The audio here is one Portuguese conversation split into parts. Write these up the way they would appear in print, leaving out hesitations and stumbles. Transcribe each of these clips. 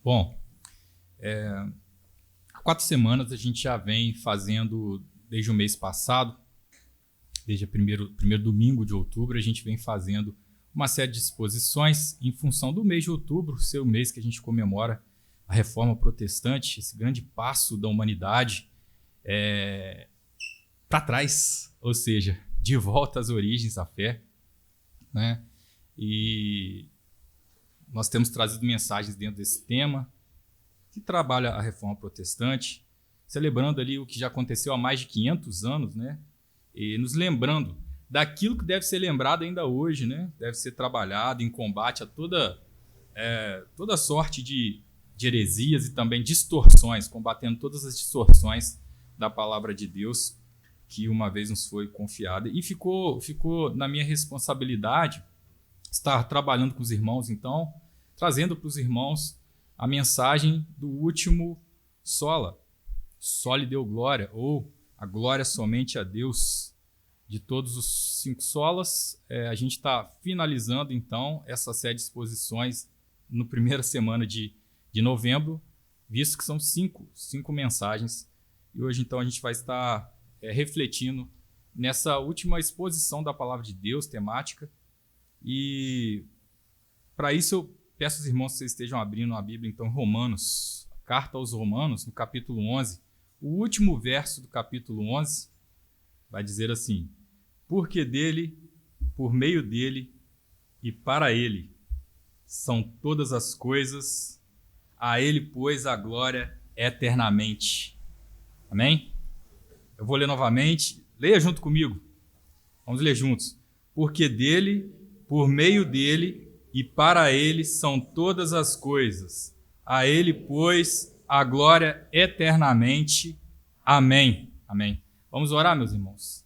Bom, há 4 semanas a gente já vem fazendo, desde o mês passado, desde o primeiro domingo de outubro, a gente vem fazendo uma série de exposições em função do mês de outubro, ser o mês que a gente comemora a Reforma Protestante, esse grande passo da humanidade para trás, ou seja, de volta às origens da fé, né? E nós temos trazido mensagens dentro desse tema que trabalha a Reforma Protestante, celebrando ali o que já aconteceu há mais de 500 anos, né? E nos lembrando daquilo que deve ser lembrado ainda hoje, né? Deve ser trabalhado em combate a toda sorte de heresias e também distorções, combatendo todas as distorções da palavra de Deus que uma vez nos foi confiada. E ficou na minha responsabilidade estar trabalhando com os irmãos, então, trazendo para os irmãos a mensagem do último sola, soli deo glória, ou a glória somente a Deus. De todos os 5 solas, a gente está finalizando, então, essa série de exposições na primeira semana de novembro, visto que são 5 mensagens. E hoje, então, a gente vai estar refletindo nessa última exposição da palavra de Deus, temática. E para isso eu peço aos irmãos que vocês estejam abrindo a Bíblia, então, Romanos, a carta aos Romanos, no capítulo 11. O último verso do capítulo 11 vai dizer assim: porque dele, por meio dele e para ele são todas as coisas, a ele, pois, a glória eternamente. Amém? Eu vou ler novamente. Leia junto comigo. Vamos ler juntos. Porque dele, por meio dele e para ele são todas as coisas. A ele, pois, a glória eternamente. Amém. Amém. Vamos orar, meus irmãos.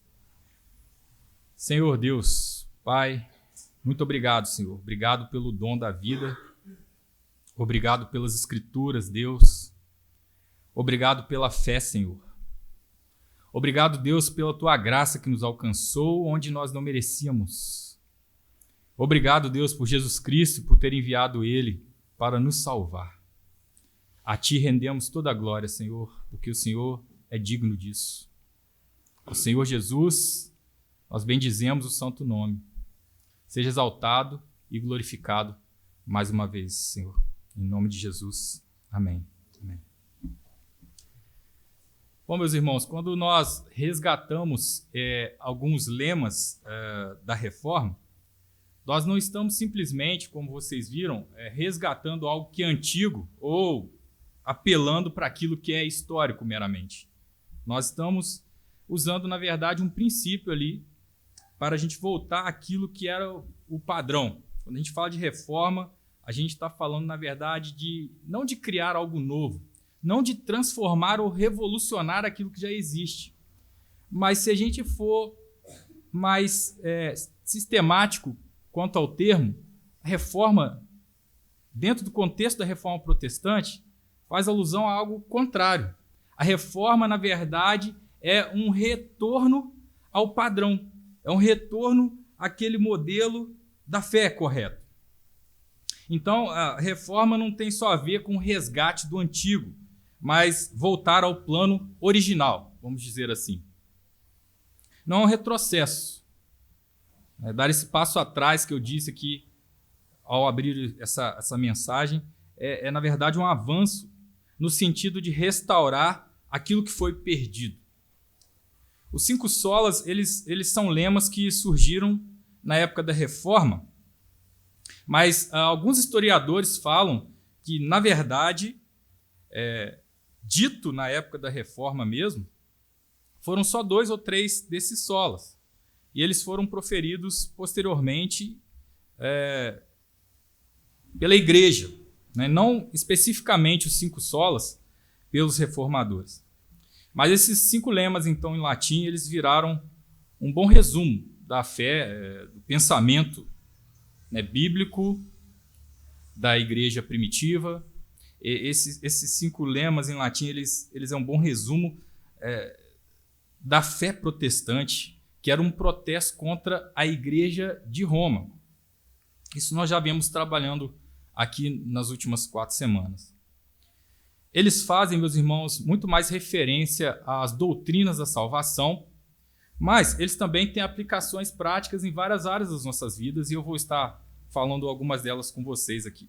Senhor Deus, Pai, muito obrigado, Senhor. Obrigado pelo dom da vida. Obrigado pelas Escrituras, Deus. Obrigado pela fé, Senhor. Obrigado, Deus, pela Tua graça que nos alcançou onde nós não merecíamos. Obrigado, Deus, por Jesus Cristo, por ter enviado Ele para nos salvar. A Ti rendemos toda a glória, Senhor, porque o Senhor é digno disso. Ao Senhor Jesus, nós bendizemos o santo nome. Seja exaltado e glorificado mais uma vez, Senhor. Em nome de Jesus. Amém. Amém. Bom, meus irmãos, quando nós resgatamos alguns lemas da Reforma, nós não estamos simplesmente, como vocês viram, resgatando algo que é antigo ou apelando para aquilo que é histórico meramente. Nós estamos usando, na verdade, um princípio ali para a gente voltar àquilo que era o padrão. Quando a gente fala de reforma, a gente está falando, na verdade, não de criar algo novo, não de transformar ou revolucionar aquilo que já existe. Mas se a gente for mais sistemático quanto ao termo, a reforma, dentro do contexto da reforma protestante, faz alusão a algo contrário. A reforma, na verdade, é um retorno ao padrão, é um retorno àquele modelo da fé correto. Então, a reforma não tem só a ver com o resgate do antigo, mas voltar ao plano original, vamos dizer assim. Não é um retrocesso. Dar esse passo atrás que eu disse aqui ao abrir essa mensagem na verdade, um avanço no sentido de restaurar aquilo que foi perdido. Os 5 solas, eles são lemas que surgiram na época da Reforma, mas alguns historiadores falam que, na verdade, dito na época da Reforma mesmo, foram só 2 ou 3 desses solas. E eles foram proferidos posteriormente pela igreja, né? Não especificamente os 5 solas pelos reformadores. Mas esses 5 lemas, então, em latim, eles viraram um bom resumo da fé, do pensamento, né, bíblico da igreja primitiva. Esses 5 lemas em latim, eles é um bom resumo da fé protestante, que era um protesto contra a igreja de Roma. Isso nós já vemos trabalhando aqui nas últimas 4 semanas. eles fazem, meus irmãos, muito mais referência às doutrinas da salvação, mas eles também têm aplicações práticas em várias áreas das nossas vidas e eu vou estar falando algumas delas com vocês aqui.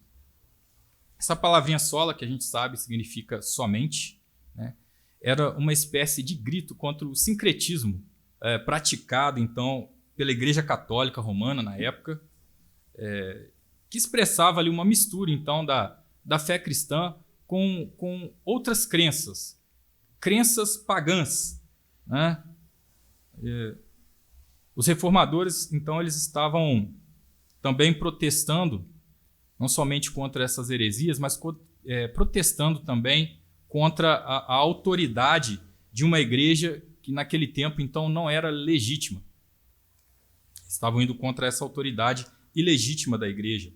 Essa palavrinha sola, que a gente sabe significa somente, né, era uma espécie de grito contra o sincretismo praticado, então, pela Igreja Católica Romana na época, que expressava ali uma mistura, então, da fé cristã com outras crenças pagãs, né? Os reformadores, então, eles estavam também protestando, não somente contra essas heresias, mas protestando também contra a autoridade de uma igreja que naquele tempo, então, não era legítima. Estavam indo contra essa autoridade ilegítima da igreja.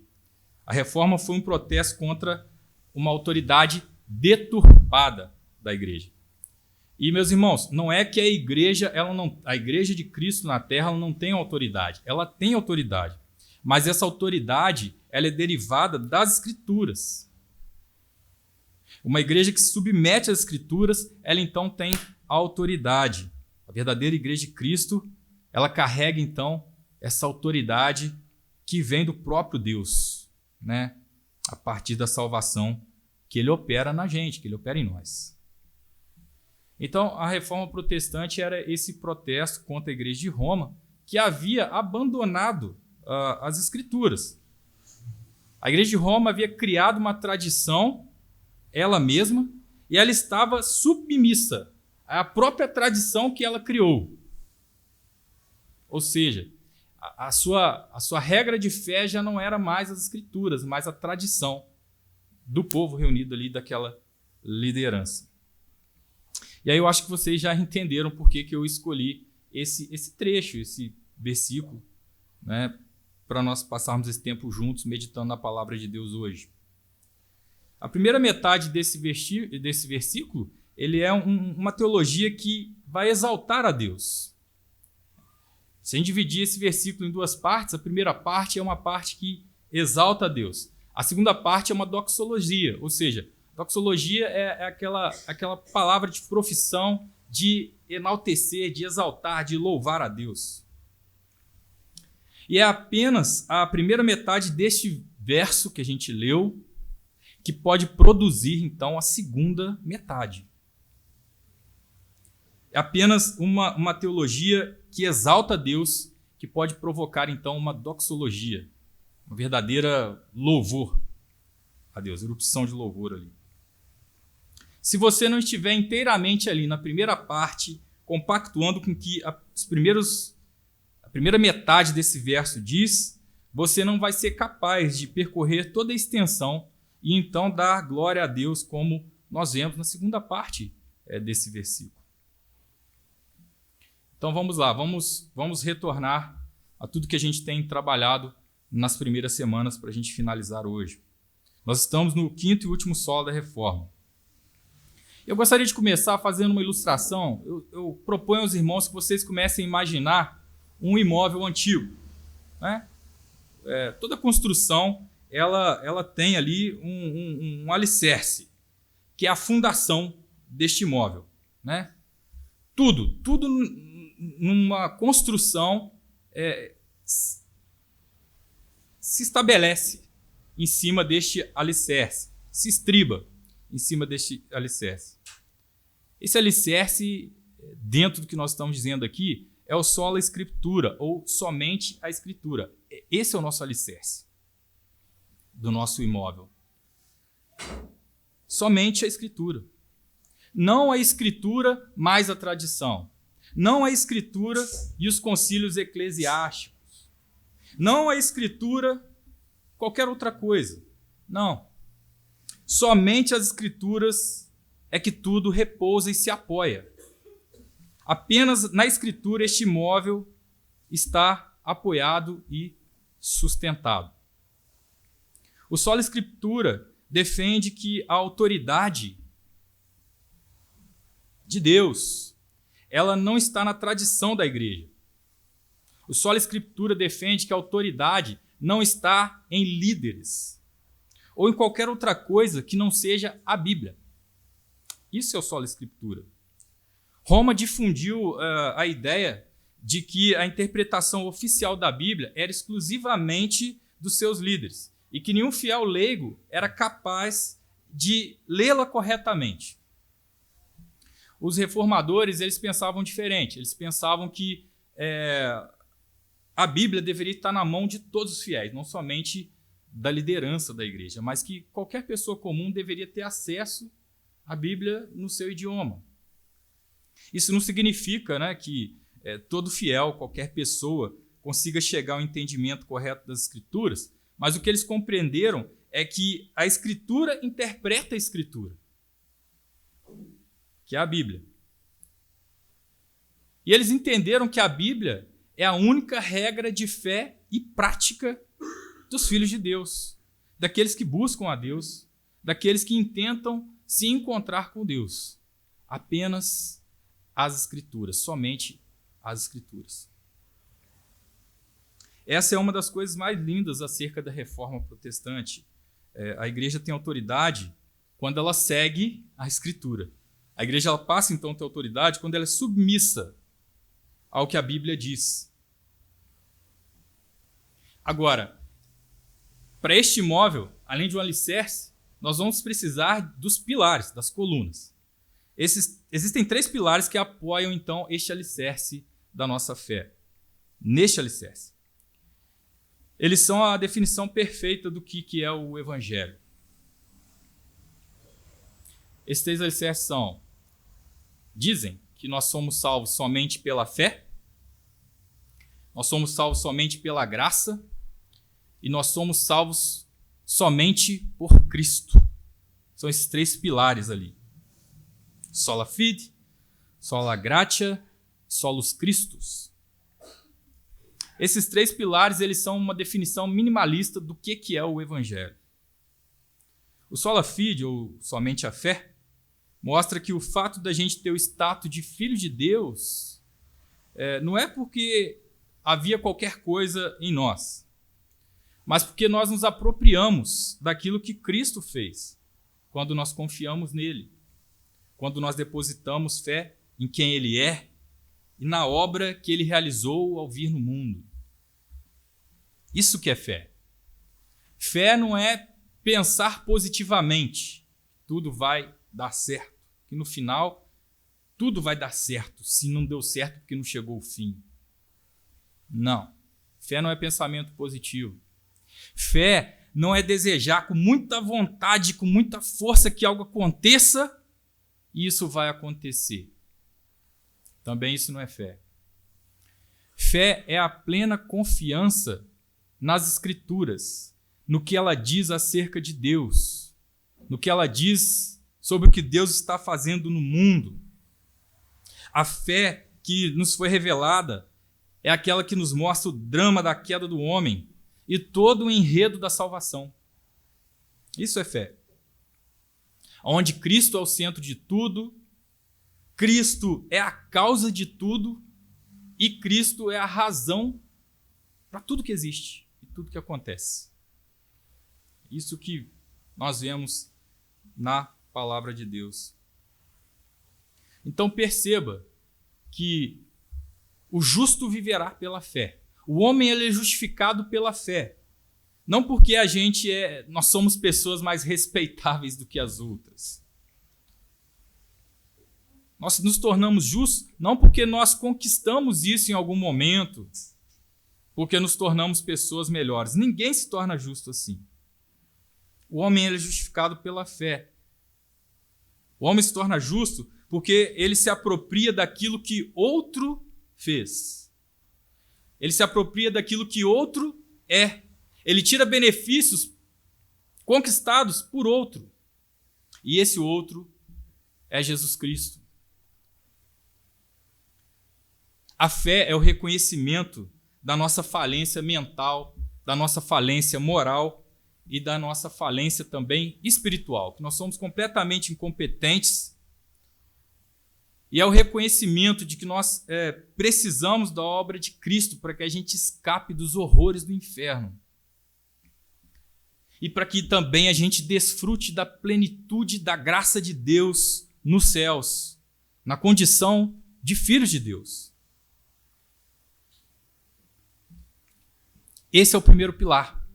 A reforma foi um protesto contra uma autoridade deturpada da igreja. E, meus irmãos, não é que a igreja de Cristo na terra ela não tem autoridade. Ela tem autoridade. Mas essa autoridade ela é derivada das Escrituras. Uma igreja que se submete às Escrituras, ela então tem autoridade. A verdadeira igreja de Cristo, ela carrega então essa autoridade que vem do próprio Deus, né? A partir da salvação que ele opera na gente, que ele opera em nós. Então, a reforma protestante era esse protesto contra a igreja de Roma, que havia abandonado as Escrituras. A igreja de Roma havia criado uma tradição, ela mesma, e ela estava submissa à própria tradição que ela criou. Ou seja, a sua regra de fé já não era mais as Escrituras, mas a tradição do povo reunido ali, daquela liderança. E aí eu acho que vocês já entenderam por que eu escolhi esse trecho, esse versículo, né, para nós passarmos esse tempo juntos meditando na palavra de Deus hoje. A primeira metade desse versículo, ele é uma teologia que vai exaltar a Deus. Se a gente dividir esse versículo em duas partes, a primeira parte é uma parte que exalta a Deus. A segunda parte é uma doxologia, ou seja, doxologia é aquela palavra de profissão de enaltecer, de exaltar, de louvar a Deus. E é apenas a primeira metade deste verso que a gente leu que pode produzir, então, a segunda metade. É apenas uma teologia que exalta a Deus que pode provocar, então, uma doxologia, uma verdadeira louvor a Deus, erupção de louvor ali. Se você não estiver inteiramente ali na primeira parte, compactuando com o que a primeira metade desse verso diz, você não vai ser capaz de percorrer toda a extensão e então dar glória a Deus, como nós vemos na segunda parte desse versículo. Então vamos lá, vamos retornar a tudo que a gente tem trabalhado nas primeiras semanas para a gente finalizar hoje. Nós estamos no quinto e último solo da reforma. Eu gostaria de começar fazendo uma ilustração. Eu proponho aos irmãos que vocês comecem a imaginar um imóvel antigo, né? Toda construção ela tem ali um alicerce, que é a fundação deste imóvel, né? Tudo numa construção se estabelece em cima deste alicerce, se estriba em cima deste alicerce. Esse alicerce, dentro do que nós estamos dizendo aqui, é o sola escritura, ou somente a escritura. Esse é o nosso alicerce do nosso imóvel. Somente a escritura. Não a escritura mais a tradição. Não a escritura e os concílios eclesiásticos. Não a escritura qualquer outra coisa. Não. Somente as escrituras é que tudo repousa e se apoia. Apenas na escritura este imóvel está apoiado e sustentado. O sola escritura defende que a autoridade de Deus, ela não está na tradição da igreja. O sola escritura defende que a autoridade não está em líderes ou em qualquer outra coisa que não seja a Bíblia. Isso é o sola escritura. Roma difundiu a ideia de que a interpretação oficial da Bíblia era exclusivamente dos seus líderes e que nenhum fiel leigo era capaz de lê-la corretamente. Os reformadores, eles pensavam diferente. Eles pensavam que a Bíblia deveria estar na mão de todos os fiéis, não somente da liderança da igreja, mas que qualquer pessoa comum deveria ter acesso à Bíblia no seu idioma. Isso não significa, né, que todo fiel, qualquer pessoa, consiga chegar ao entendimento correto das Escrituras, mas o que eles compreenderam é que a Escritura interpreta a Escritura, que é a Bíblia. E eles entenderam que a Bíblia é a única regra de fé e prática dos filhos de Deus, daqueles que buscam a Deus, daqueles que intentam se encontrar com Deus. Apenas as Escrituras, somente as Escrituras. Essa é uma das coisas mais lindas acerca da Reforma Protestante. A igreja tem autoridade quando ela segue a Escritura. A igreja ela passa, então, a ter autoridade quando ela é submissa ao que a Bíblia diz. Agora, para este imóvel, além de um alicerce, nós vamos precisar dos pilares, das colunas. Existem 3 pilares que apoiam, então, este alicerce da nossa fé. Neste alicerce. Eles são a definição perfeita do que é o Evangelho. Esses 3 alicerces dizem que nós somos salvos somente pela fé, nós somos salvos somente pela graça e nós somos salvos somente por Cristo. São esses 3 pilares ali. Sola fide, sola gratia, solus Christus. Esses 3 pilares eles são uma definição minimalista do que é o Evangelho. O sola fide, ou somente a fé, mostra que o fato da gente ter o status de filho de Deus não é porque havia qualquer coisa em nós, mas porque nós nos apropriamos daquilo que Cristo fez, quando nós confiamos nele, quando nós depositamos fé em quem ele é e na obra que ele realizou ao vir no mundo. Isso que é fé. Fé não é pensar positivamente, tudo vai dar certo, que no final tudo vai dar certo, se não deu certo porque não chegou o fim. Não. Fé não é pensamento positivo. Fé não é desejar com muita vontade, com muita força que algo aconteça e isso vai acontecer. Também isso não é fé. Fé é a plena confiança nas Escrituras, no que ela diz acerca de Deus, no que ela diz sobre o que Deus está fazendo no mundo. A fé que nos foi revelada é aquela que nos mostra o drama da queda do homem e todo o enredo da salvação. Isso é fé. Onde Cristo é o centro de tudo, Cristo é a causa de tudo e Cristo é a razão para tudo que existe e tudo que acontece. Isso que nós vemos na palavra de Deus. Então perceba que o justo viverá pela fé. O homem ele é justificado pela fé. Não porque nós somos pessoas mais respeitáveis do que as outras. Nós nos tornamos justos não porque nós conquistamos isso em algum momento, porque nos tornamos pessoas melhores. Ninguém se torna justo assim. O homem ele é justificado pela fé. O homem se torna justo porque ele se apropria daquilo que outro fez. Ele se apropria daquilo que outro é. Ele tira benefícios conquistados por outro. E esse outro é Jesus Cristo. A fé é o reconhecimento da nossa falência mental, da nossa falência moral e da nossa falência também espiritual, que nós somos completamente incompetentes. E é o reconhecimento de que nós precisamos da obra de Cristo para que a gente escape dos horrores do inferno. E para que também a gente desfrute da plenitude da graça de Deus nos céus, na condição de filhos de Deus. Esse é o primeiro pilar,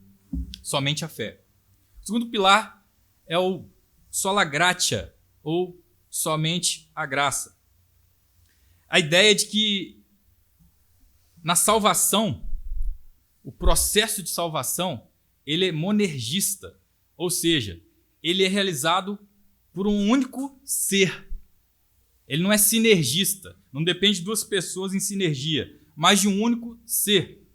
somente a fé. O segundo pilar é o sola gratia, ou somente a graça. A ideia de que na salvação, o processo de salvação, ele é monergista, ou seja, ele é realizado por um único ser. Ele não é sinergista, não depende de duas pessoas em sinergia, mas de um único ser.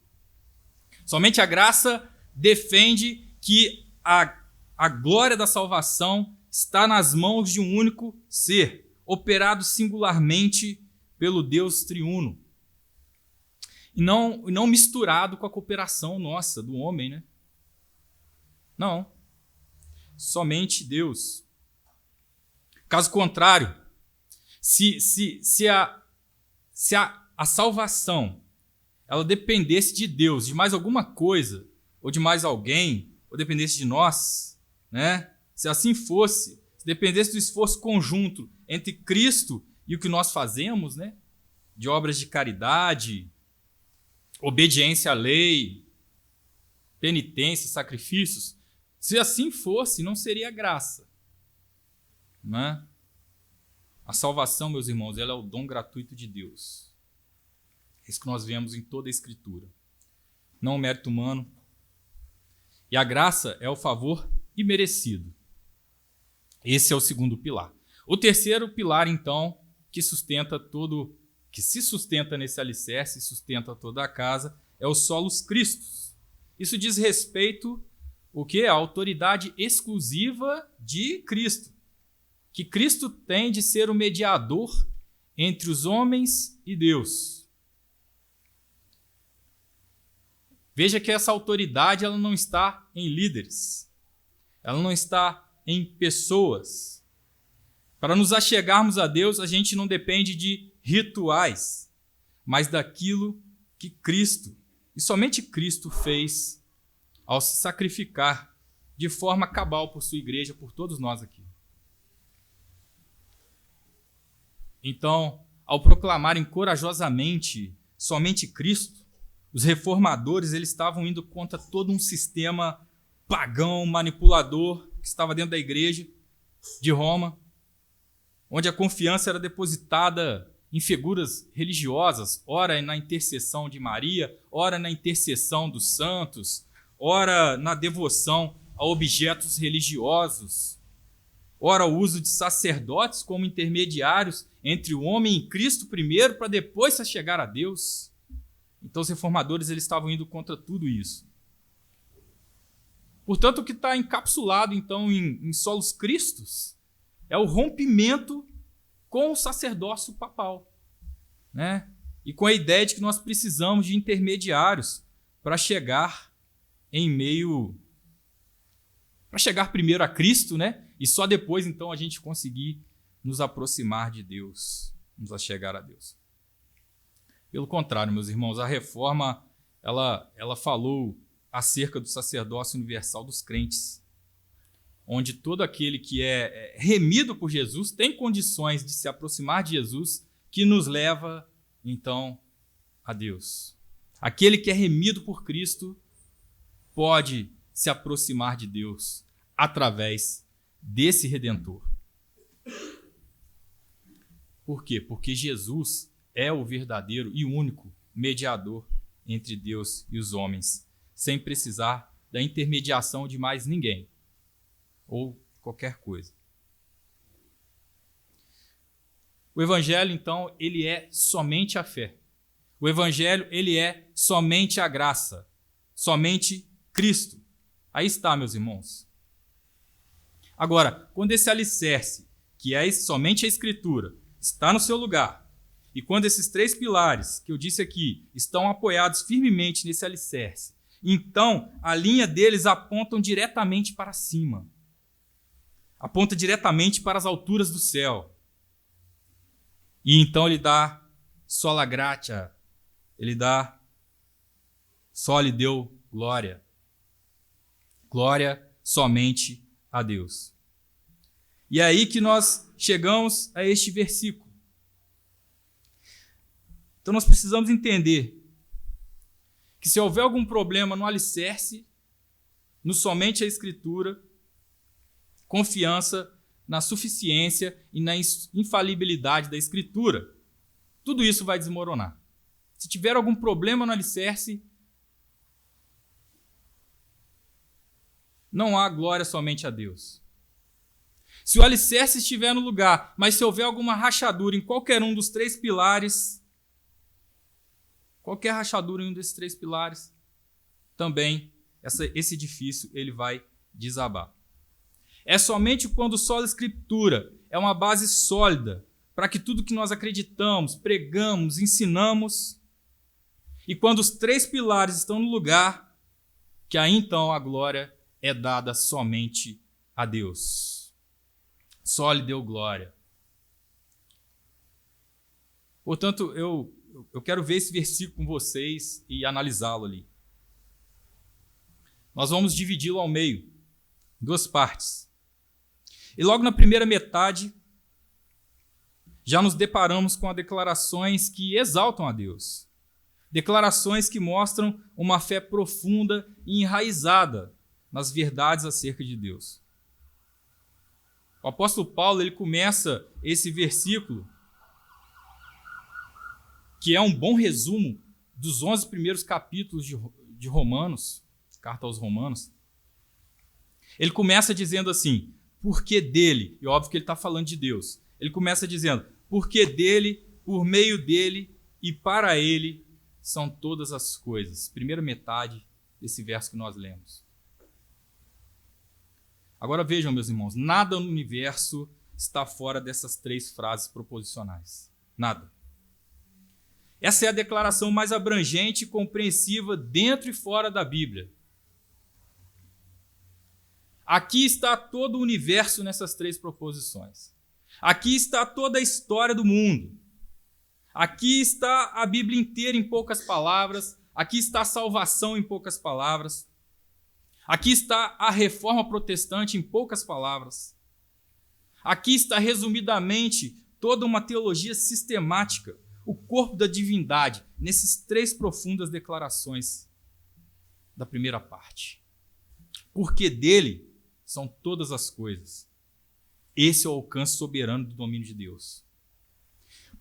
Somente a graça defende que a glória da salvação está nas mãos de um único ser, operado singularmente pelo Deus triuno. E não misturado com a cooperação nossa, do homem, né? Não. Somente Deus. Caso contrário, se a salvação ela dependesse de Deus, de mais alguma coisa, ou de mais alguém, ou dependesse de nós, né? Se assim fosse, se dependesse do esforço conjunto entre Cristo e o que nós fazemos, né? De obras de caridade, obediência à lei, penitência, sacrifícios, se assim fosse, não seria graça, né? A salvação, meus irmãos, ela é o dom gratuito de Deus. É isso que nós vemos em toda a Escritura. Não o mérito humano. E a graça é o favor imerecido. Esse é o segundo pilar. O terceiro pilar, então, que se sustenta nesse alicerce e sustenta toda a casa, é o solus Christus. Isso diz respeito o quê? A autoridade exclusiva de Cristo. Que Cristo tem de ser o mediador entre os homens e Deus. Veja que essa autoridade ela não está em líderes, ela não está em pessoas. Para nos achegarmos a Deus, a gente não depende de rituais, mas daquilo que Cristo, e somente Cristo, fez ao se sacrificar de forma cabal por sua igreja, por todos nós aqui. Então, ao proclamarem corajosamente somente Cristo, os reformadores eles estavam indo contra todo um sistema pagão, manipulador, que estava dentro da igreja de Roma, onde a confiança era depositada em figuras religiosas, ora na intercessão de Maria, ora na intercessão dos santos, ora na devoção a objetos religiosos, ora o uso de sacerdotes como intermediários entre o homem e Cristo primeiro, para depois se chegar a Deus. Então os reformadores eles estavam indo contra tudo isso. Portanto, o que está encapsulado então em solus Christus é o rompimento com o sacerdócio papal, né? E com a ideia de que nós precisamos de intermediários para chegar primeiro a Cristo, né? E só depois então a gente conseguir nos aproximar de Deus, nos achegar a Deus. Pelo contrário, meus irmãos, a reforma ela falou acerca do sacerdócio universal dos crentes, onde todo aquele que é remido por Jesus tem condições de se aproximar de Jesus, que nos leva, então, a Deus. Aquele que é remido por Cristo pode se aproximar de Deus através desse Redentor. Por quê? Porque Jesus é o verdadeiro e único mediador entre Deus e os homens, sem precisar da intermediação de mais ninguém ou qualquer coisa. O Evangelho, então, ele é somente a fé. O Evangelho, ele é somente a graça, somente Cristo. Aí está, meus irmãos. Agora, quando esse alicerce, que é somente a Escritura, está no seu lugar, e quando esses três pilares que eu disse aqui estão apoiados firmemente nesse alicerce, então a linha deles apontam diretamente para cima. Aponta diretamente para as alturas do céu. E então ele dá sola gratia, só lhe deu glória. Glória somente a Deus. E é aí que nós chegamos a este versículo. Então nós precisamos entender que se houver algum problema no alicerce, no somente a Escritura, confiança na suficiência e na infalibilidade da Escritura, tudo isso vai desmoronar. Se tiver algum problema no alicerce, não há glória somente a Deus. Se o alicerce estiver no lugar, mas se houver alguma rachadura em qualquer um dos três pilares, qualquer rachadura em um desses três pilares, também esse edifício ele vai desabar. É somente quando só a Escritura é uma base sólida para que tudo que nós acreditamos, pregamos, ensinamos, e quando os três pilares estão no lugar, que aí então a glória é dada somente a Deus. Só lhe deu glória. Portanto, eu quero ver esse versículo com vocês e analisá-lo ali. Nós vamos dividi-lo ao meio, em duas partes. E logo na primeira metade, já nos deparamos com declarações que exaltam a Deus. Declarações que mostram uma fé profunda e enraizada nas verdades acerca de Deus. O apóstolo Paulo ele começa esse versículo, que é um bom resumo dos 11 primeiros capítulos de Romanos, carta aos Romanos. Ele começa dizendo assim, porque dele, e óbvio que ele está falando de Deus, ele começa dizendo, porque dele, por meio dele e para ele são todas as coisas. Primeira metade desse verso que nós lemos. Agora vejam, meus irmãos, nada no universo está fora dessas três frases proposicionais. Nada. Essa é a declaração mais abrangente e compreensiva dentro e fora da Bíblia. Aqui está todo o universo nessas três proposições. Aqui está toda a história do mundo. Aqui está a Bíblia inteira em poucas palavras. Aqui está a salvação em poucas palavras. Aqui está a reforma protestante em poucas palavras. Aqui está resumidamente toda uma teologia sistemática, o corpo da divindade, nessas três profundas declarações da primeira parte. Porque dele são todas as coisas. Esse é o alcance soberano do domínio de Deus.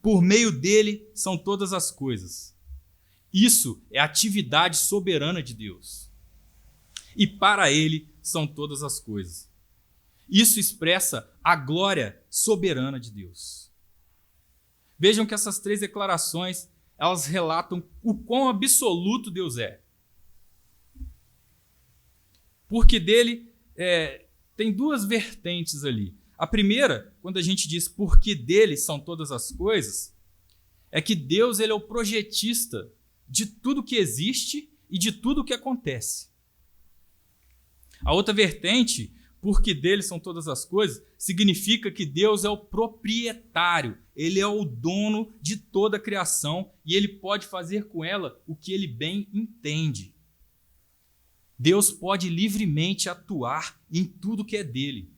Por meio dele são todas as coisas. Isso é a atividade soberana de Deus. E para ele são todas as coisas. Isso expressa a glória soberana de Deus. Vejam que essas três declarações, elas relatam o quão absoluto Deus é. Porque dele tem duas vertentes ali. A primeira, quando a gente diz porque dele são todas as coisas, é que Deus ele é o projetista de tudo que existe e de tudo que acontece. A outra vertente, porque dele são todas as coisas, significa que Deus é o proprietário, ele é o dono de toda a criação e ele pode fazer com ela o que ele bem entende. Deus pode livremente atuar em tudo que é dele.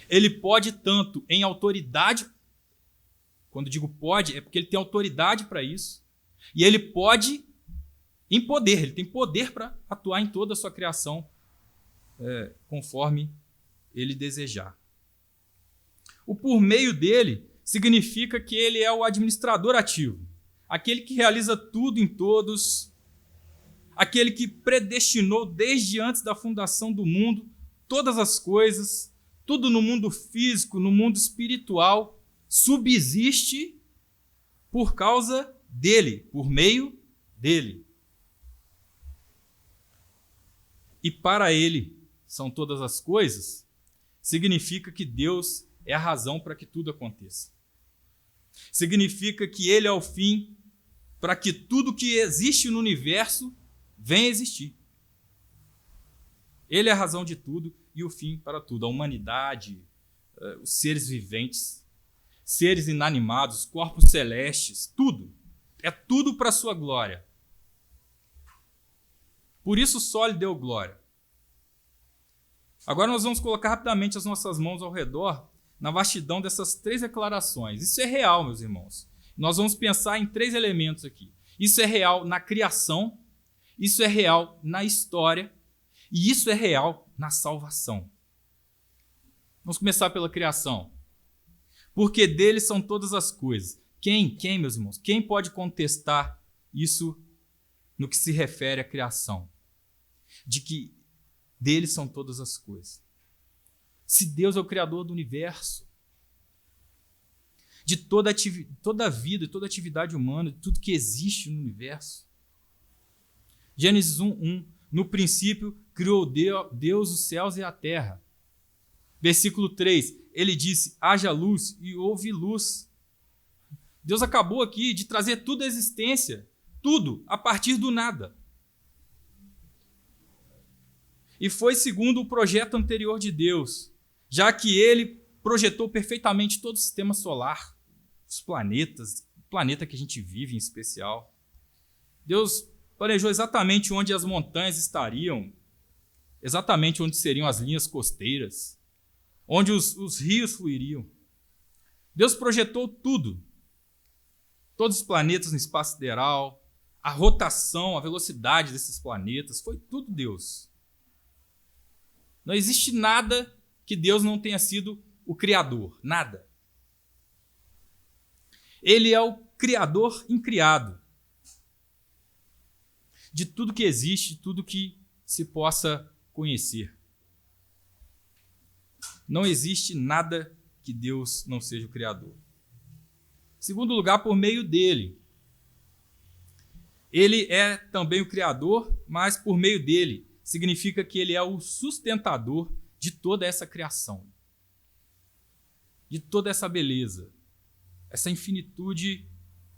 Ele pode tanto em autoridade, quando digo pode, é porque ele tem autoridade para isso, e ele pode em poder, ele tem poder para atuar em toda a sua criação, conforme ele desejar. O por meio dele significa que ele é o administrador ativo, aquele que realiza tudo em todos, aquele que predestinou desde antes da fundação do mundo todas as coisas, tudo no mundo físico, no mundo espiritual, subsiste por causa dele, por meio dele. E para ele são todas as coisas, significa que Deus é a razão para que tudo aconteça. Significa que ele é o fim para que tudo que existe no universo venha existir. Ele é a razão de tudo e o fim para tudo. A humanidade, os seres viventes, seres inanimados, corpos celestes, tudo. É tudo para a sua glória. Por isso só lhe deu glória. Agora nós vamos colocar rapidamente as nossas mãos ao redor na vastidão dessas 3 declarações. Isso é real, meus irmãos. Nós vamos pensar em 3 elementos aqui. Isso é real na criação, isso é real na história e isso é real na salvação. Vamos começar pela criação. Porque dele são todas as coisas. Quem, meus irmãos? Quem pode contestar isso no que se refere à criação? De que dele são todas as coisas. Se Deus é o criador do universo, de toda a vida, toda a atividade humana, de tudo que existe no universo. Gênesis 1:1. No princípio criou Deus os céus e a terra. Versículo 3. Ele disse, haja luz e houve luz. Deus acabou aqui de trazer tudo à existência, tudo a partir do nada. E foi segundo o projeto anterior de Deus, já que ele projetou perfeitamente todo o sistema solar, os planetas, o planeta que a gente vive em especial. Deus planejou exatamente onde as montanhas estariam, exatamente onde seriam as linhas costeiras, onde os rios fluiriam. Deus projetou tudo, todos os planetas no espaço sideral, a rotação, a velocidade desses planetas, foi tudo Deus. Não existe nada que Deus não tenha sido o Criador, nada. Ele é o Criador incriado de tudo que existe, tudo que se possa conhecer. Não existe nada que Deus não seja o Criador. Em segundo lugar, por meio dele. Ele é também o Criador, mas por meio dele significa que ele é o sustentador de toda essa criação, de toda essa beleza, essa infinitude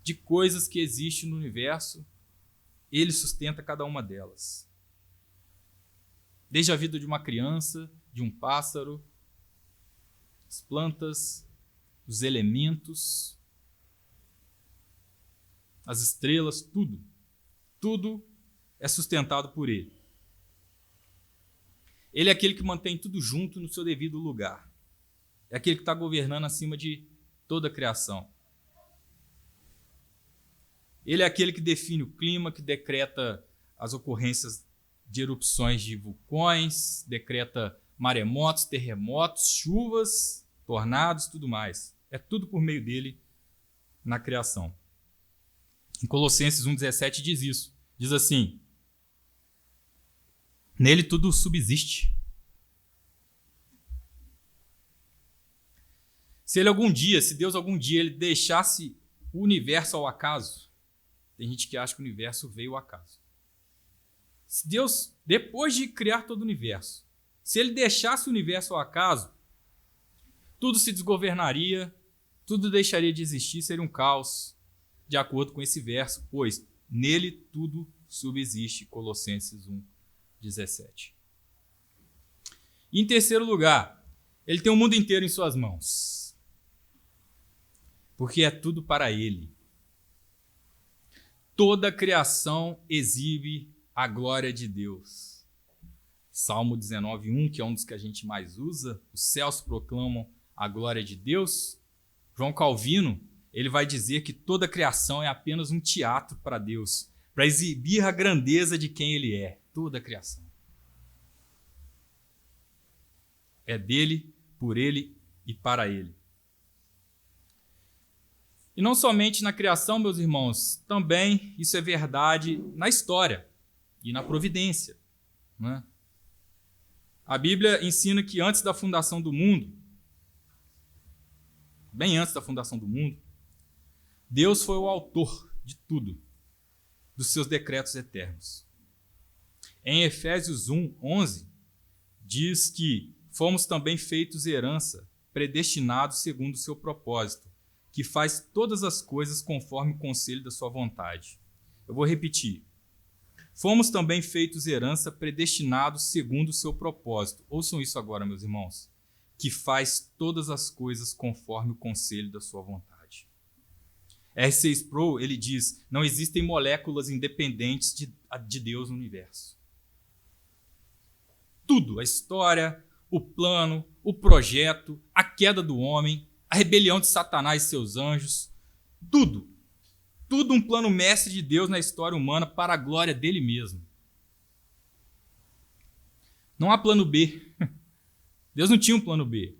de coisas que existe no universo. Ele sustenta cada uma delas. Desde a vida de uma criança, de um pássaro, as plantas, os elementos, as estrelas, tudo. Tudo é sustentado por ele. Ele é aquele que mantém tudo junto no seu devido lugar. É aquele que está governando acima de toda a criação. Ele é aquele que define o clima, que decreta as ocorrências de erupções de vulcões, decreta maremotos, terremotos, chuvas, tornados, tudo mais. É tudo por meio dele na criação. Em Colossenses 1,17 diz isso. Diz assim, nele tudo subsiste. Se Deus algum dia ele deixasse o universo ao acaso, tem gente que acha que o universo veio ao acaso. Se Deus, depois de criar todo o universo, se ele deixasse o universo ao acaso, tudo se desgovernaria, tudo deixaria de existir, seria um caos, de acordo com esse verso, pois nele tudo subsiste, Colossenses 1,17. E em terceiro lugar, ele tem o mundo inteiro em suas mãos, porque é tudo para ele. Toda a criação exibe a glória de Deus. Salmo 19:1, que é um dos que a gente mais usa, os céus proclamam a glória de Deus. João Calvino, ele vai dizer que toda a criação é apenas um teatro para Deus, para exibir a grandeza de quem ele é. Toda a criação. É dele, por ele e para ele. E não somente na criação, meus irmãos, também isso é verdade na história e na providência, né? A Bíblia ensina que antes da fundação do mundo, bem antes da fundação do mundo, Deus foi o autor de tudo, dos seus decretos eternos. Em Efésios 1:11, diz que fomos também feitos herança, predestinados segundo o seu propósito, que faz todas as coisas conforme o conselho da sua vontade. Eu vou repetir. Fomos também feitos herança, predestinados segundo o seu propósito. Ouçam isso agora, meus irmãos. Que faz todas as coisas conforme o conselho da sua vontade. R.C. Sproul, ele diz, não existem moléculas independentes de Deus no universo. Tudo, a história, o plano, o projeto, a queda do homem, a rebelião de Satanás e seus anjos. Tudo um plano mestre de Deus na história humana para a glória dele mesmo. Não há plano B. Deus não tinha um plano B.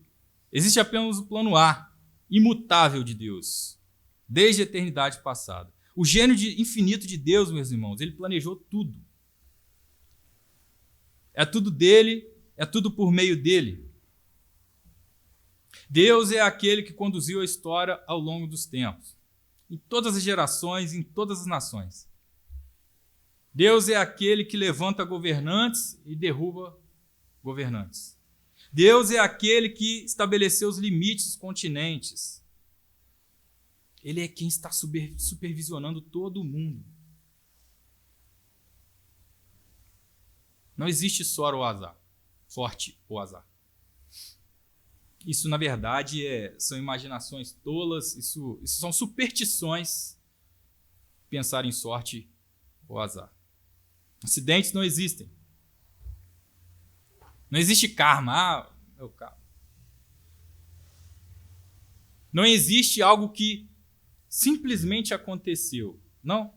Existe apenas o plano A, imutável de Deus, desde a eternidade passada. O gênio infinito de Deus, meus irmãos, ele planejou tudo. É tudo dele, é tudo por meio dele. Deus é aquele que conduziu a história ao longo dos tempos, em todas as gerações, em todas as nações. Deus é aquele que levanta governantes e derruba governantes. Deus é aquele que estabeleceu os limites dos continentes. Ele é quem está supervisionando todo o mundo. Não existe sorte ou azar. Isso, na verdade, são imaginações tolas, isso são superstições, pensar em sorte ou azar. Acidentes não existem. Não existe karma. Meu karma. Não existe algo que simplesmente aconteceu. Não.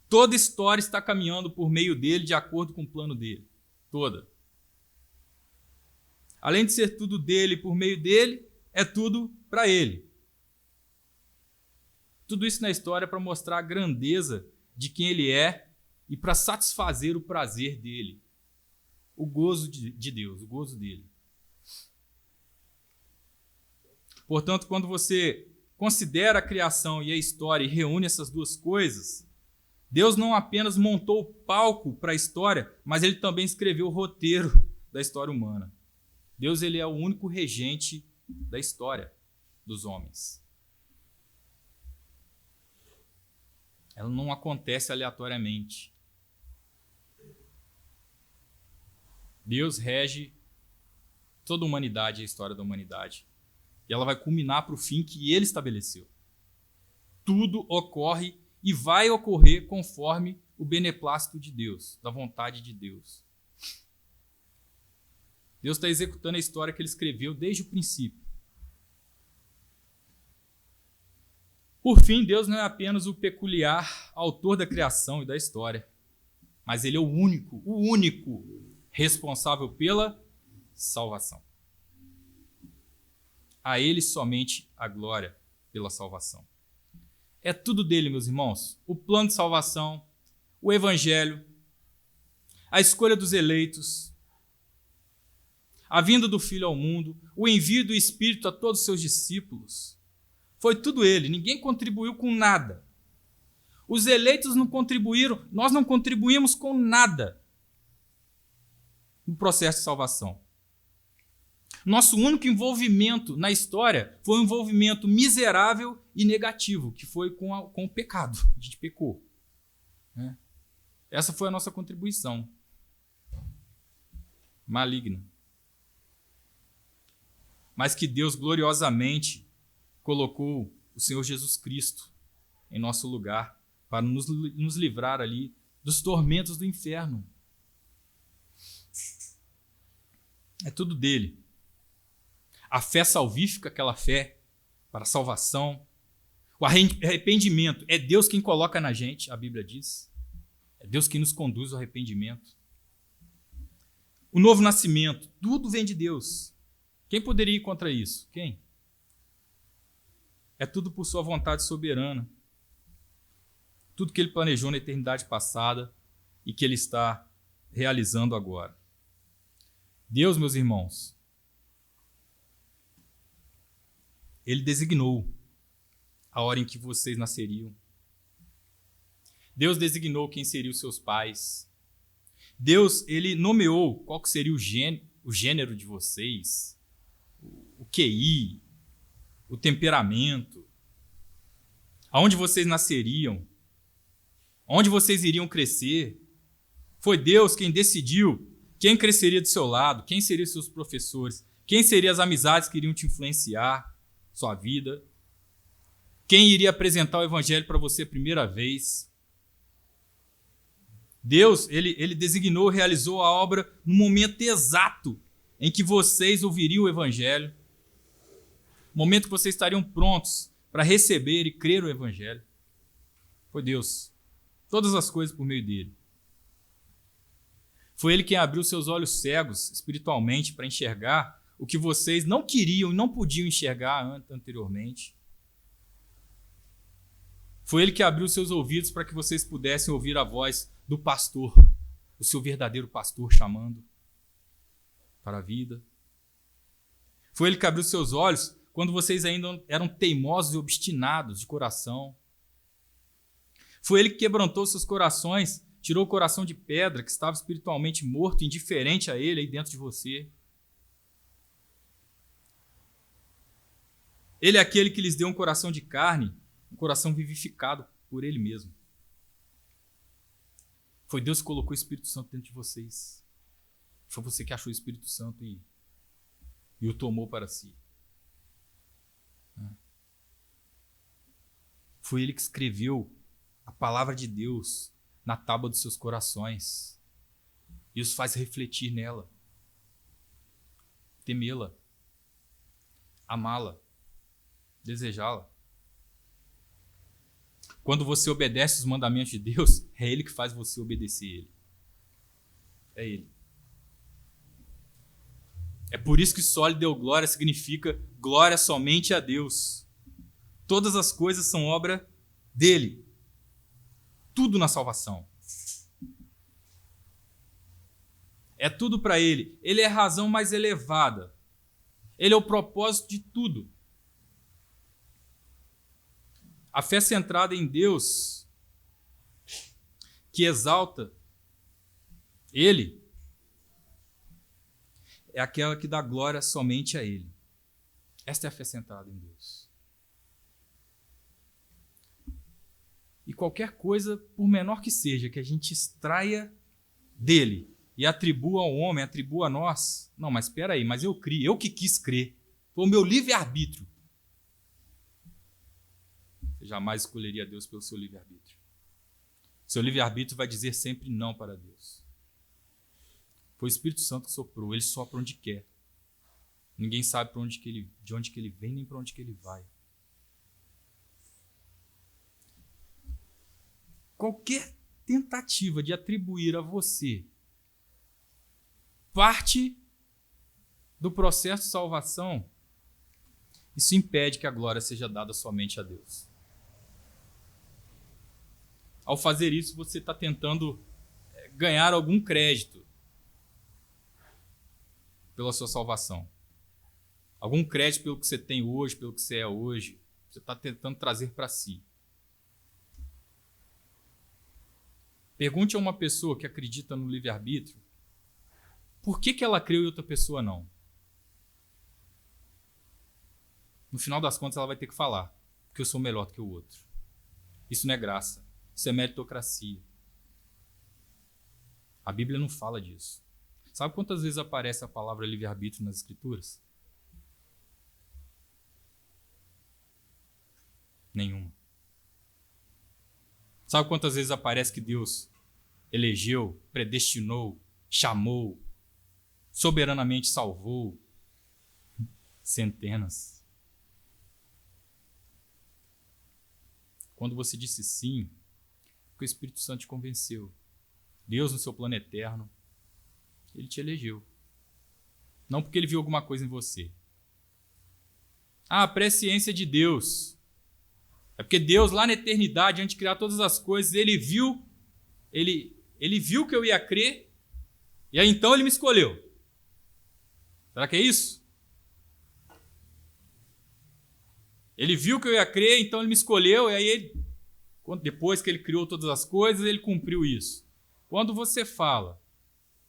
Toda história está caminhando por meio dele, de acordo com o plano dele. Toda. Além de ser tudo dele, por meio dele, é tudo para ele. Tudo isso na história é para mostrar a grandeza de quem ele é e para satisfazer o prazer dele. O gozo de Deus, o gozo dele. Portanto, quando você considera a criação e a história e reúne essas duas coisas, Deus não apenas montou o palco para a história, mas ele também escreveu o roteiro da história humana. Deus, ele é o único regente da história dos homens. Ela não acontece aleatoriamente. Deus rege toda a humanidade, a história da humanidade. E ela vai culminar para o fim que ele estabeleceu. Tudo ocorre e vai ocorrer conforme o beneplácito de Deus, da vontade de Deus. Deus está executando a história que ele escreveu desde o princípio. Por fim, Deus não é apenas o peculiar autor da criação e da história, mas ele é o único responsável pela salvação. A ele somente a glória pela salvação. É tudo dele, meus irmãos. O plano de salvação, o evangelho, a escolha dos eleitos, a vinda do Filho ao mundo, o envio do Espírito a todos os seus discípulos. Foi tudo ele, ninguém contribuiu com nada. Os eleitos não contribuíram, nós não contribuímos com nada no processo de salvação. Nosso único envolvimento na história foi um envolvimento miserável e negativo, que foi com o pecado. A gente pecou. Né? Essa foi a nossa contribuição. Maligna. Mas que Deus gloriosamente colocou o Senhor Jesus Cristo em nosso lugar para nos livrar ali dos tormentos do inferno. É tudo dele. A fé salvífica, aquela fé para a salvação, o arrependimento, é Deus quem coloca na gente, a Bíblia diz. É Deus quem nos conduz ao arrependimento. O novo nascimento, tudo vem de Deus. Quem poderia ir contra isso? Quem? É tudo por sua vontade soberana. Tudo que ele planejou na eternidade passada e que ele está realizando agora. Deus, meus irmãos, ele designou a hora em que vocês nasceriam. Deus designou quem seriam os seus pais. Deus, ele nomeou qual que seria o gênero de vocês, o QI, o temperamento, aonde vocês nasceriam, onde vocês iriam crescer. Foi Deus quem decidiu quem cresceria do seu lado, quem seriam seus professores, quem seriam as amizades que iriam te influenciar sua vida, quem iria apresentar o evangelho para você a primeira vez. Deus, ele designou, realizou a obra no momento exato em que vocês ouviriam o Evangelho, o momento que vocês estariam prontos para receber e crer o Evangelho. Foi Deus. Todas as coisas por meio dele. Foi ele quem abriu seus olhos cegos espiritualmente para enxergar o que vocês não queriam e não podiam enxergar anteriormente. Foi ele que abriu seus ouvidos para que vocês pudessem ouvir a voz do pastor, o seu verdadeiro pastor chamando para a vida. Foi ele que abriu seus olhos quando vocês ainda eram teimosos e obstinados de coração. Foi ele que quebrantou seus corações, tirou o coração de pedra que estava espiritualmente morto, indiferente a ele aí dentro de você. Ele é aquele que lhes deu um coração de carne, um coração vivificado por ele mesmo. Foi Deus que colocou o Espírito Santo dentro de vocês. Foi você que achou o Espírito Santo e o tomou para si. Foi ele que escreveu a palavra de Deus na tábua dos seus corações e os faz refletir nela, temê-la, amá-la, desejá-la. Quando você obedece os mandamentos de Deus, é Ele que faz você obedecer Ele. É Ele. É por isso que só lhe deu glória significa glória somente a Deus. Todas as coisas são obra dele. Tudo na salvação. É tudo para Ele. Ele é a razão mais elevada. Ele é o propósito de tudo. A fé centrada em Deus, que exalta Ele, é aquela que dá glória somente a Ele. Esta é a fé centrada em Deus. E qualquer coisa, por menor que seja, que a gente extraia dele e atribua ao homem, atribua a nós. Não, mas espera aí, mas eu criei, eu que quis crer. Foi o meu livre-arbítrio. Você jamais escolheria Deus pelo seu livre-arbítrio. Seu livre-arbítrio vai dizer sempre não para Deus. Foi o Espírito Santo que soprou, ele sopra onde quer. Ninguém sabe de onde que ele vem, nem para onde que ele vai. Qualquer tentativa de atribuir a você parte do processo de salvação, isso impede que a glória seja dada somente a Deus. Ao fazer isso, você está tentando ganhar algum crédito pela sua salvação. Algum crédito pelo que você tem hoje, pelo que você é hoje. Você está tentando trazer para si. Pergunte a uma pessoa que acredita no livre-arbítrio por que ela creu e outra pessoa não. No final das contas, ela vai ter que falar porque eu sou melhor do que o outro. Isso não é graça. Isso é meritocracia. A Bíblia não fala disso. Sabe quantas vezes aparece a palavra livre-arbítrio nas Escrituras? Nenhuma. Sabe quantas vezes aparece que Deus elegeu, predestinou, chamou, soberanamente salvou? Centenas. Quando você disse sim, porque o Espírito Santo te convenceu. Deus, no seu plano eterno, ele te elegeu. Não porque ele viu alguma coisa em você. A presciência de Deus. É porque Deus, lá na eternidade, antes de criar todas as coisas, ele viu que eu ia crer, e aí então ele me escolheu. Será que é isso? Ele viu que eu ia crer, então ele me escolheu, e aí depois que ele criou todas as coisas, ele cumpriu isso. Quando você fala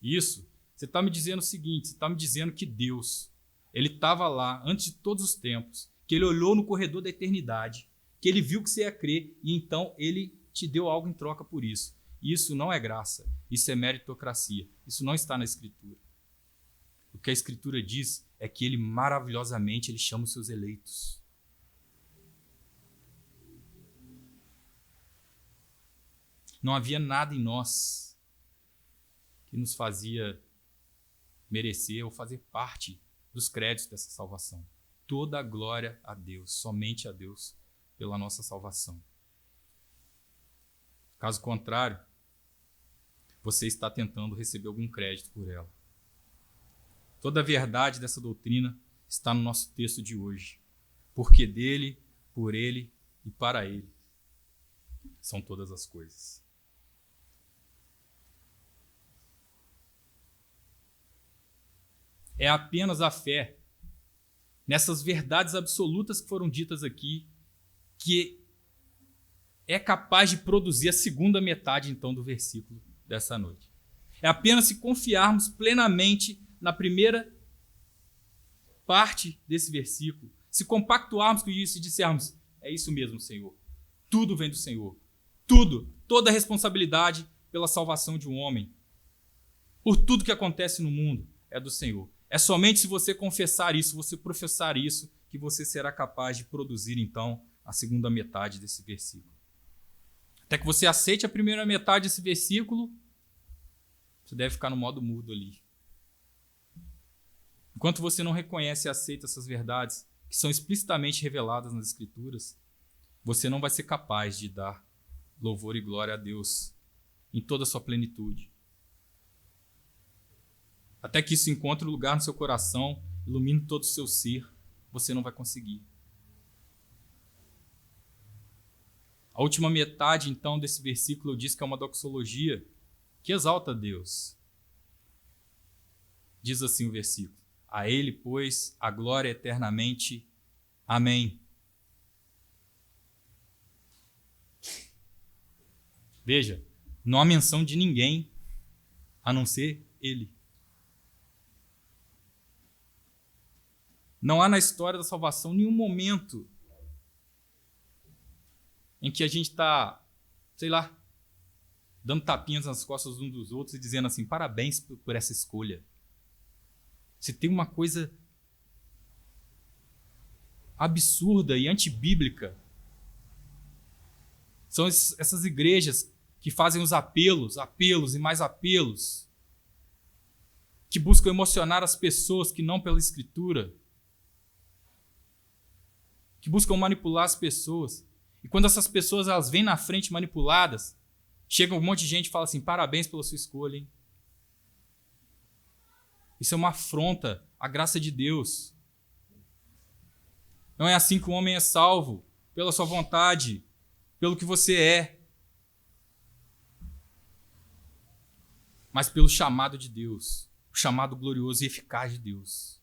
isso, você está me dizendo o seguinte, você está me dizendo que Deus, ele estava lá antes de todos os tempos, que ele olhou no corredor da eternidade, que ele viu que você ia crer, e então ele te deu algo em troca por isso. Isso não é graça, isso é meritocracia, isso não está na Escritura. O que a Escritura diz é que ele maravilhosamente ele chama os seus eleitos. Não havia nada em nós que nos fazia merecer ou fazer parte dos créditos dessa salvação. Toda a glória a Deus, somente a Deus, pela nossa salvação. Caso contrário, você está tentando receber algum crédito por ela. Toda a verdade dessa doutrina está no nosso texto de hoje. Porque dele, por ele e para ele são todas as coisas. É apenas a fé nessas verdades absolutas que foram ditas aqui que é capaz de produzir a segunda metade, então, do versículo dessa noite. É apenas se confiarmos plenamente na primeira parte desse versículo, se compactuarmos com isso e dissermos, é isso mesmo, Senhor. Tudo vem do Senhor. Tudo, toda a responsabilidade pela salvação de um homem, por tudo que acontece no mundo, é do Senhor. É somente se você confessar isso, você professar isso, que você será capaz de produzir, então, a segunda metade desse versículo. Até que você aceite a primeira metade desse versículo, você deve ficar no modo mudo ali. Enquanto você não reconhece e aceita essas verdades, que são explicitamente reveladas nas Escrituras, você não vai ser capaz de dar louvor e glória a Deus em toda a sua plenitude. Até que isso encontre lugar no seu coração, ilumine todo o seu ser, você não vai conseguir. A última metade, então, desse versículo diz que é uma doxologia que exalta a Deus. Diz assim o versículo: a ele, pois, a glória eternamente. Amém. Veja, não há menção de ninguém a não ser ele. Não há na história da salvação nenhum momento em que a gente está, dando tapinhas nas costas uns dos outros e dizendo assim, parabéns por essa escolha. Se tem uma coisa absurda e antibíblica, são essas igrejas que fazem os apelos e mais apelos, que buscam emocionar as pessoas que não pela Escritura, que buscam manipular as pessoas. E quando essas pessoas elas vêm na frente manipuladas, chega um monte de gente e fala assim, parabéns pela sua escolha, hein? Isso é uma afronta à graça de Deus. Não é assim que o homem é salvo, pela sua vontade, pelo que você é, mas pelo chamado de Deus, o chamado glorioso e eficaz de Deus.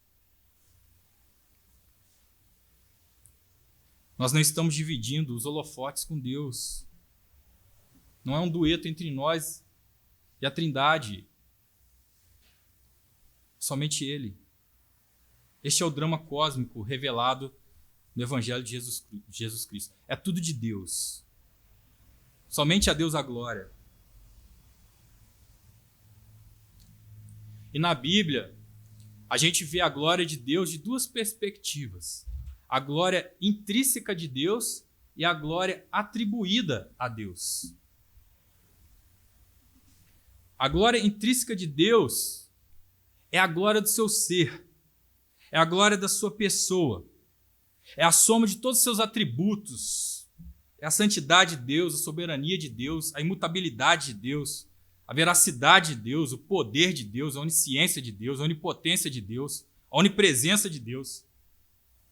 Nós não estamos dividindo os holofotes com Deus. Não é um dueto entre nós e a Trindade. Somente Ele. Este é o drama cósmico revelado no Evangelho de Jesus Cristo. É tudo de Deus. Somente a Deus a glória. E na Bíblia, a gente vê a glória de Deus de duas perspectivas. A glória intrínseca de Deus e a glória atribuída a Deus. A glória intrínseca de Deus é a glória do seu ser, é a glória da sua pessoa, é a soma de todos os seus atributos, é a santidade de Deus, a soberania de Deus, a imutabilidade de Deus, a veracidade de Deus, o poder de Deus, a onisciência de Deus, a onipotência de Deus, a onipresença de Deus,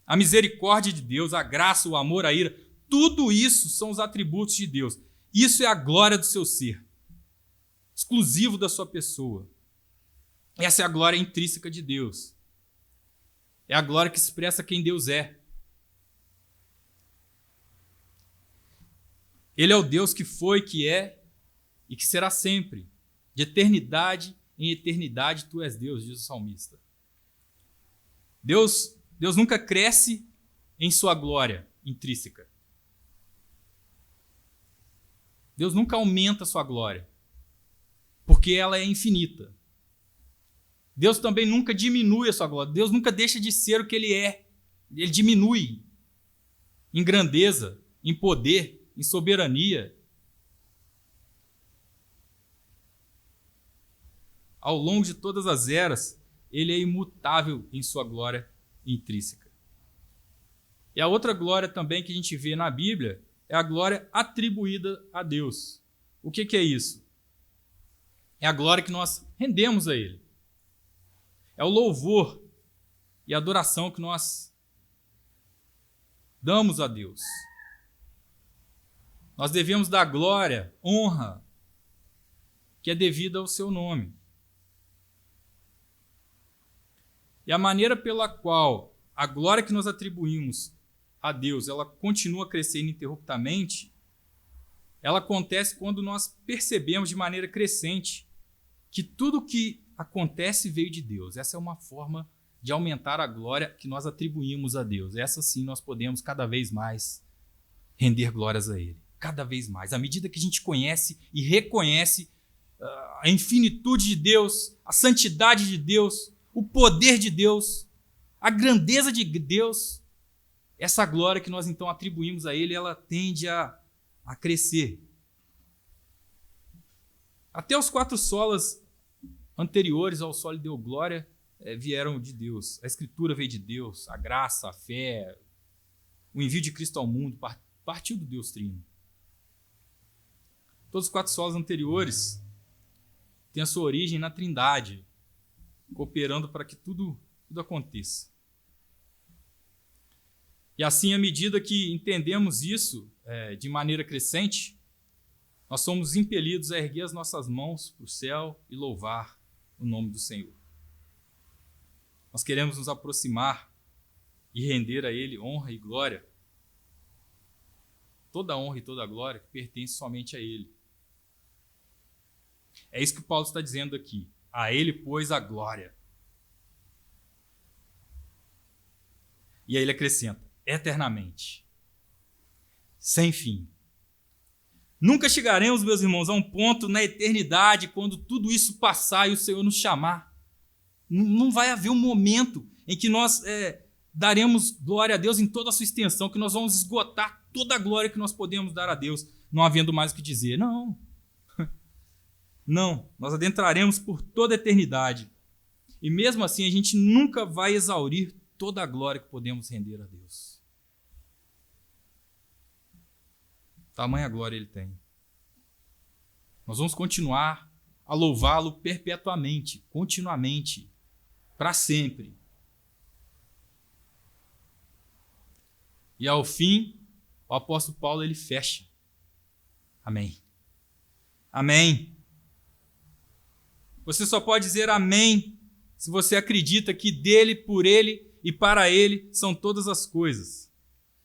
a misericórdia de Deus, a graça, o amor, a ira, tudo isso são os atributos de Deus. Isso é a glória do seu ser, exclusivo da sua pessoa. Essa é a glória intrínseca de Deus. É a glória que expressa quem Deus é. Ele é o Deus que foi, que é e que será sempre. De eternidade em eternidade, tu és Deus, diz o salmista. Deus nunca cresce em sua glória intrínseca. Deus nunca aumenta a sua glória, porque ela é infinita. Deus também nunca diminui a sua glória. Deus nunca deixa de ser o que Ele é. Ele diminui em grandeza, em poder, em soberania. Ao longo de todas as eras, ele é imutável em sua glória intrínseca. E a outra glória também que a gente vê na Bíblia é a glória atribuída a Deus. O que é isso? É a glória que nós rendemos a Ele. É o louvor e a adoração que nós damos a Deus. Nós devemos dar glória, honra, que é devida ao seu nome. E a maneira pela qual a glória que nós atribuímos a Deus, ela continua crescendo ininterruptamente, ela acontece quando nós percebemos de maneira crescente que tudo que acontece veio de Deus. Essa é uma forma de aumentar a glória que nós atribuímos a Deus. Essa sim nós podemos cada vez mais render glórias a Ele. Cada vez mais. À medida que a gente conhece e reconhece a infinitude de Deus, a santidade de Deus, o poder de Deus, a grandeza de Deus, essa glória que nós então atribuímos a Ele, ela tende a crescer. Até os 4 solas anteriores ao solo deu glória vieram de Deus. A Escritura veio de Deus, a graça, a fé, o envio de Cristo ao mundo partiu do Deus Trino. Todos os 4 solas anteriores têm a sua origem na Trindade, cooperando para que tudo aconteça. E assim, à medida que entendemos isso de maneira crescente, nós somos impelidos a erguer as nossas mãos para o céu e louvar o nome do Senhor. Nós queremos nos aproximar e render a Ele honra e glória. Toda a honra e toda a glória pertence somente a Ele. É isso que Paulo está dizendo aqui. A Ele, pois, a glória. E aí ele acrescenta, eternamente, sem fim. Nunca chegaremos, meus irmãos, a um ponto na eternidade, quando tudo isso passar e o Senhor nos chamar. Não vai haver um momento em que nós daremos glória a Deus em toda a sua extensão, que nós vamos esgotar toda a glória que nós podemos dar a Deus, não havendo mais o que dizer. Não. Não, nós adentraremos por toda a eternidade. E mesmo assim, a gente nunca vai exaurir toda a glória que podemos render a Deus. Tamanha glória Ele tem. Nós vamos continuar a louvá-lo perpetuamente, continuamente, para sempre. E ao fim, o apóstolo Paulo ele fecha. Amém. Amém. Você só pode dizer amém se você acredita que dele, por ele e para ele são todas as coisas.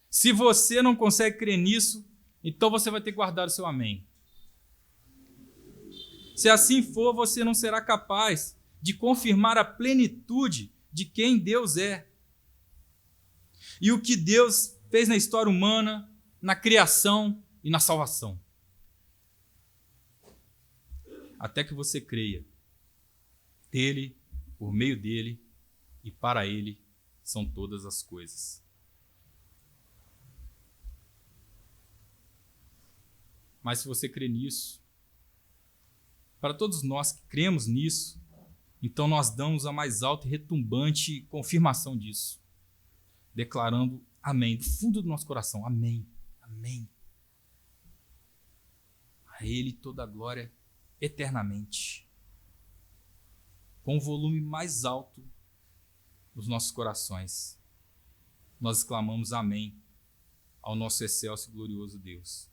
Se você não consegue crer nisso, então você vai ter que guardar o seu amém. Se assim for, você não será capaz de confirmar a plenitude de quem Deus é. E o que Deus fez na história humana, na criação e na salvação. Até que você creia. Dele, por meio dele e para ele são todas as coisas. Mas se você crê nisso, para todos nós que cremos nisso, então nós damos a mais alta e retumbante confirmação disso, declarando amém, do fundo do nosso coração, amém, amém. A Ele toda a glória eternamente. Com o volume mais alto dos nossos corações, nós exclamamos amém ao nosso excelso e glorioso Deus.